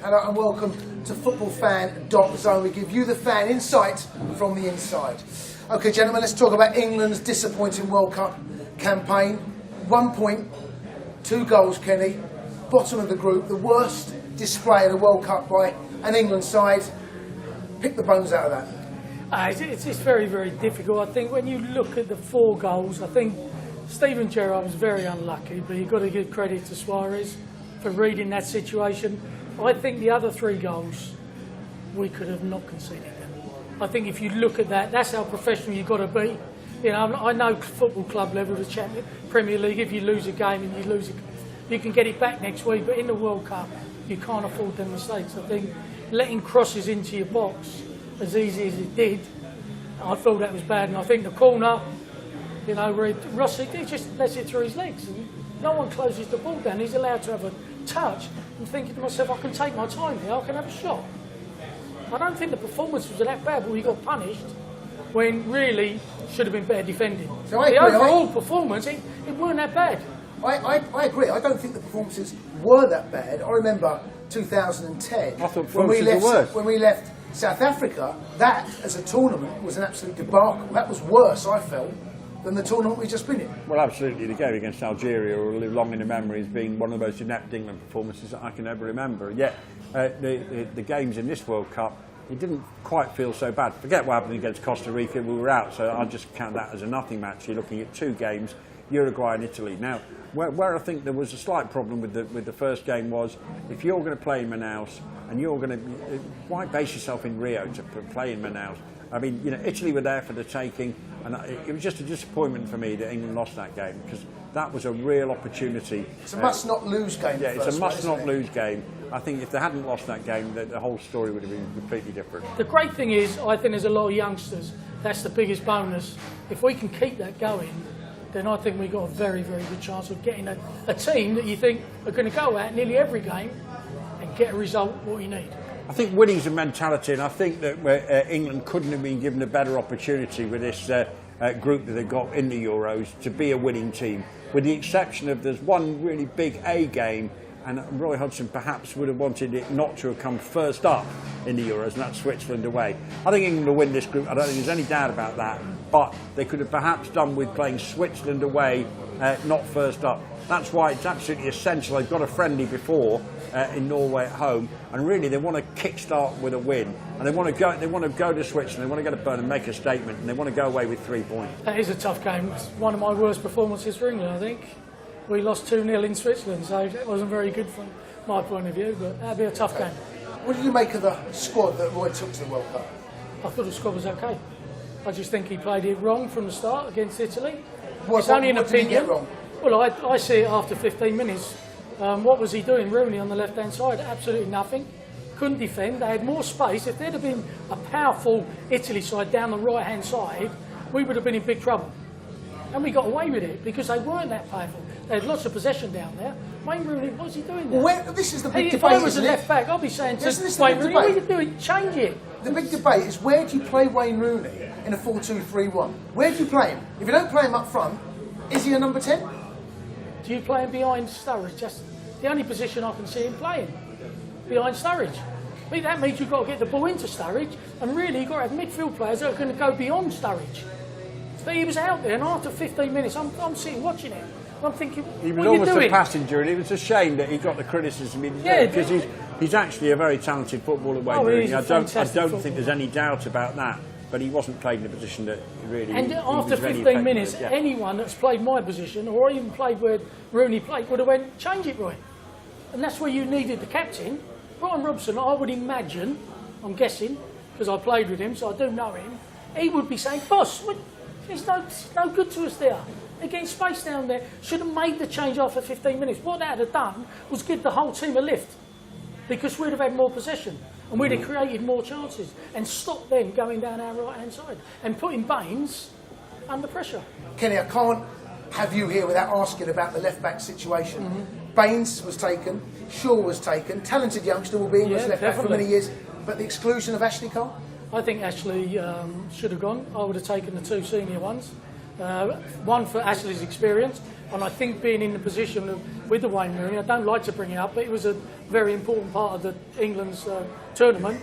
Hello and welcome to FootballFan.zone. We give you the fan insight from the inside. Okay, gentlemen, let's talk about England's disappointing World Cup campaign. 1 point, 2 goals, Kenny. Bottom of the group, the worst display of the World Cup by an England side. Pick the bones out of that. It's very, very difficult. I think when you look at the 4 goals, I think Steven Gerrard was very unlucky, but you've got to give credit to Suarez for reading that situation. I think the other 3 goals, we could have not conceded them. I think if you look at that, that's how professional you've got to be. You know, I know football club level, the Champions Premier League, if you lose a game and you lose it, you can get it back next week, but in the World Cup, you can't afford them mistakes. I think letting crosses into your box as easy as it did, I thought that was bad, and I think the corner, you know, where Rossi, he just lets it through his legs, and no one closes the ball down. He's allowed to have a touch. I'm thinking to myself, I can take my time here, I can have a shot. I don't think the performance was that bad, but we got punished when really should have been better defending. So the overall performance, it weren't that bad. I agree. I don't think the performances were that bad. I remember 2010 when we left South Africa. That, as a tournament, was an absolute debacle. That was worse, I felt, than the tournament we've just been in. Well, absolutely. The game against Algeria will live long in the memory as being one of the most inept England performances that I can ever remember. Yet, the games in this World Cup, it didn't quite feel so bad. Forget what happened against Costa Rica, we were out, so I'll just count that as a nothing match. You're looking at 2 games, Uruguay and Italy. Now, where I think there was a slight problem with the first game was, if you're going to play in Manaus, and you're going to, why base yourself in Rio to play in Manaus? I mean, you know, Italy were there for the taking, and it was just a disappointment for me that England lost that game, because that was a real opportunity. It's a must-not-lose game. Yeah, it's a must-not-lose game. I think if they hadn't lost that game, the whole story would have been completely different. The great thing is, I think there's a lot of youngsters. That's the biggest bonus. If we can keep that going, then I think we've got a very, very good chance of getting a team that you think are going to go at nearly every game and get a result what you need. I think winning's a mentality, and I think that England couldn't have been given a better opportunity with this group that they've got in the Euros to be a winning team, with the exception of there's one really big A game, and Roy Hodgson perhaps would have wanted it not to have come first up in the Euros, and that's Switzerland away. I think England will win this group, I don't think there's any doubt about that, but they could have perhaps done with playing Switzerland away, not first up. That's why it's absolutely essential. They've got a friendly before in Norway at home, and really they want to kick-start with a win, and they want to go to Switzerland, they want to go to Bern and make a statement, and they want to go away with 3 points. That is a tough game. It's one of my worst performances for England, I think. We lost 2-0 in Switzerland, so it wasn't very good from my point of view, but that'd be a tough game. What did you make of the squad that Roy took to the World Cup? I thought the squad was okay. I just think he played it wrong from the start against Italy. It's only an opinion. Did he get wrong? Well, I see it after 15 minutes. What was he doing? Rooney on the left-hand side, absolutely nothing. Couldn't defend. They had more space. If there'd have been a powerful Italy side down the right-hand side, we would have been in big trouble. And we got away with it because they weren't that powerful. They had lots of possession down there. Wayne Rooney, what's he doing there? Well, this is the big debate. If I was a left back, I'd be saying to Wayne Rooney, what are you doing? Change it. The big debate is, where do you play Wayne Rooney in a 4-2-3-1? Where do you play him? If you don't play him up front, is he a number 10? Do you play him behind Sturridge? Just the only position I can see him playing, behind Sturridge. I mean, that means you've got to get the ball into Sturridge, and really you've got to have midfield players that are going to go beyond Sturridge. But he was out there, and after 15 minutes, I'm sitting watching it. I'm thinking, he was what are you almost doing? a passenger, and it was a shame that he got the criticism he deserved, because he's actually a very talented footballer. Wayne Rooney. I don't think there's any doubt about that. But he wasn't played in a position that really. And after 15 minutes, anyone that's played my position, or even played where Rooney played, would have went, change it, Roy. And that's where you needed the captain. Brian Robson, I would imagine, I'm guessing, because I played with him, so I do know him, he would be saying, boss, it's no good to us there. They're getting space down there. Should have made the change after 15 minutes. What that had done was give the whole team a lift, because we'd have had more possession. And we'd have created more chances and stopped them going down our right-hand side and putting Baines under pressure. Kenny, I can't have you here without asking about the left-back situation. Baines was taken, Shaw was taken, talented youngster will be England's left-back for many years, but the exclusion of Ashley Cole? I think Ashley should have gone. I would have taken the 2 senior ones. One for Ashley's experience, and I think being in the position of, with the Wayne Rooney, I don't like to bring it up, but it was a very important part of the England's tournament.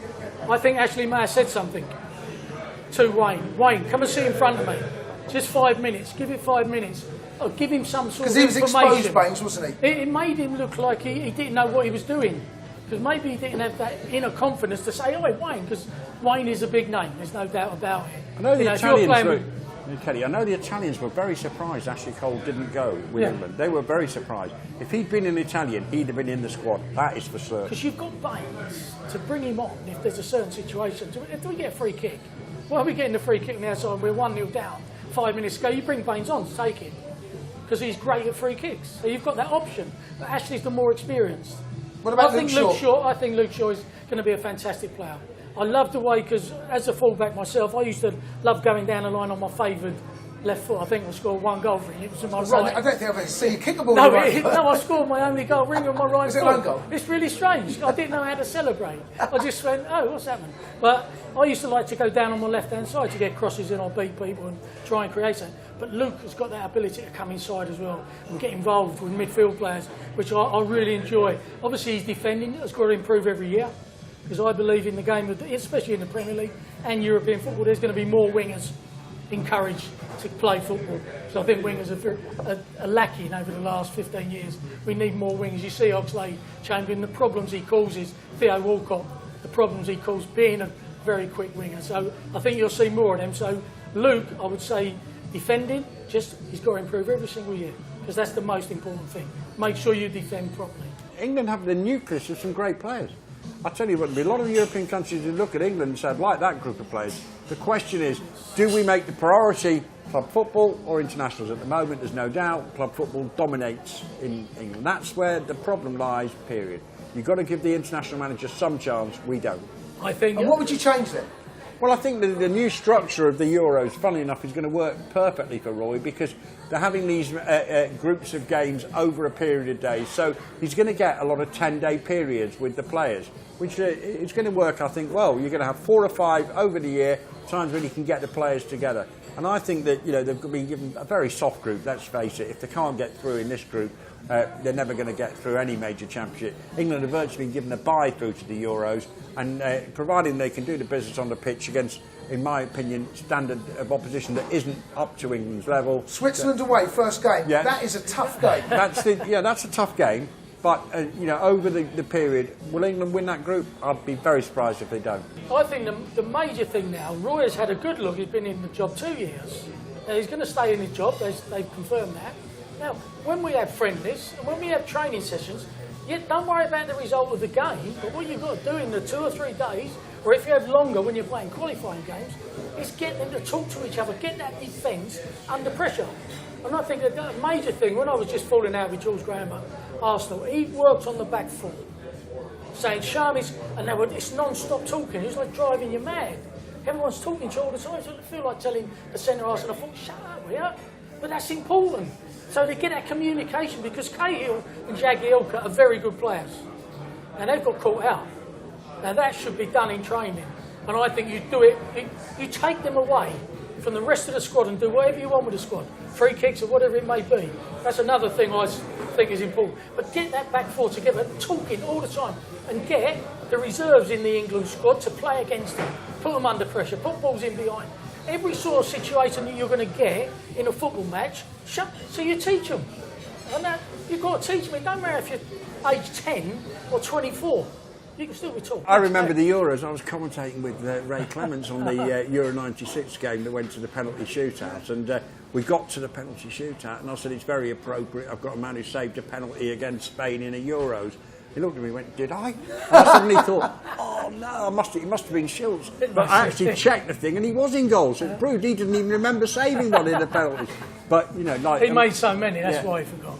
I think Ashley may have said something to Wayne. Wayne, come and sit in front of me. Just 5 minutes. Give it 5 minutes. Or give him some sort of information. Because he was exposed, Baines, wasn't he? It made him look like he didn't know what he was doing. Because maybe he didn't have that inner confidence to say, "Oh, Wayne," because Wayne is a big name. There's no doubt about it. I know the Italians Kelly, I know the Italians were very surprised Ashley Cole didn't go with England. They were very surprised. If he'd been an Italian, he'd have been in the squad. That is for certain. Because you've got Baines to bring him on if there's a certain situation. If we get a free kick, why are we getting the free kick now? So we're 1-0 down. 5 minutes ago, you bring Baines on to take it because he's great at free kicks. So you've got that option. But Ashley's the more experienced. What about Luke Shaw? I think Luke Shaw is going to be a fantastic player. I love the way, because as a fullback myself, I used to love going down the line on my favoured left foot. I think I scored 1 goal for him. It was in my right. I don't think I've ever seen you kick a ball. No, I scored my only goal ring on my right foot. Was it 1 goal? It's really strange. I didn't know how to celebrate. I just went, "Oh, what's happening?" But I used to like to go down on my left-hand side to get crosses in or beat people and try and create something. But Luke has got that ability to come inside as well and get involved with midfield players, which I really enjoy. Obviously, his defending has got to improve every year, because I believe in the game, especially in the Premier League and European football, there's going to be more wingers encouraged to play football. So I think wingers are lacking over the last 15 years. We need more wingers. You see Oxlade-Chamberlain, the problems he causes, Theo Walcott, the problems he caused being a very quick winger. So I think you'll see more of them. So Luke, I would say, defending, he's got to improve every single year, because that's the most important thing. Make sure you defend properly. England have the nucleus of some great players. I tell you what, there'll be a lot of European countries who look at England and say, "I'd like that group of players." The question is, do we make the priority club football or internationals? At the moment, there's no doubt club football dominates in England. That's where the problem lies, period. You've got to give the international manager some chance. We don't. I think. And what would you change then? Well, I think the new structure of the Euros, funnily enough, is going to work perfectly for Roy, because they're having these groups of games over a period of days. So he's going to get a lot of 10-day periods with the players, which is going to work, I think, well. You're going to have 4 or 5 over the year, times when you can get the players together. And I think that, they've been given a very soft group, let's face it. If they can't get through in this group, they're never going to get through any major championship. England have virtually been given a bye through to the Euros, and providing they can do the business on the pitch against, in my opinion, standard of opposition that isn't up to England's level. Switzerland away, first game. Yeah. That is a tough game. That's a tough game. But, over the period, will England win that group? I'd be very surprised if they don't. I think the major thing now, Roy has had a good look. He's been in the job 2 years. Now, he's going to stay in his job. They've confirmed that. Now, when we have friendlies and when we have training sessions, don't worry about the result of the game, but what you've got to do in the 2 or 3 days, or if you have longer when you're playing qualifying games, is get them to talk to each other, get that defence under pressure. And I think that a major thing, when I was just falling out with George Graham at Arsenal, he worked on the back foot, saying, "Shami's," and they were this non-stop talking. It was like driving you mad. Everyone's talking to you all the time. So I feel like telling the centre half, and I thought, "Shut up, will you?" But that's important. So they get that communication, because Cahill and Jagielka are very good players, and they've got caught out. Now that should be done in training, and I think you do it. You take them away from the rest of the squad and do whatever you want with the squad, free kicks or whatever it may be. That's another thing I think is important. But get that back four together, talking all the time, and get the reserves in the England squad to play against them, put them under pressure, put balls in behind. Every sort of situation that you're going to get in a football match, so you teach them. And you've got to teach them. It don't matter if you're age 10 or 24. You can still be taught. I remember the Euros. I was commentating with Ray Clements on the Euro 96 game that went to the penalty shootout. And we got to the penalty shootout, and I said, "It's very appropriate. I've got a man who saved a penalty against Spain in a Euros." He looked at me and went, "Did I?" And I suddenly thought, "Oh no, it must have been Schultz." But I actually checked the thing, and he was in goal. So it proved he didn't even remember saving one in the penalties. But, he made so many, that's why he forgot.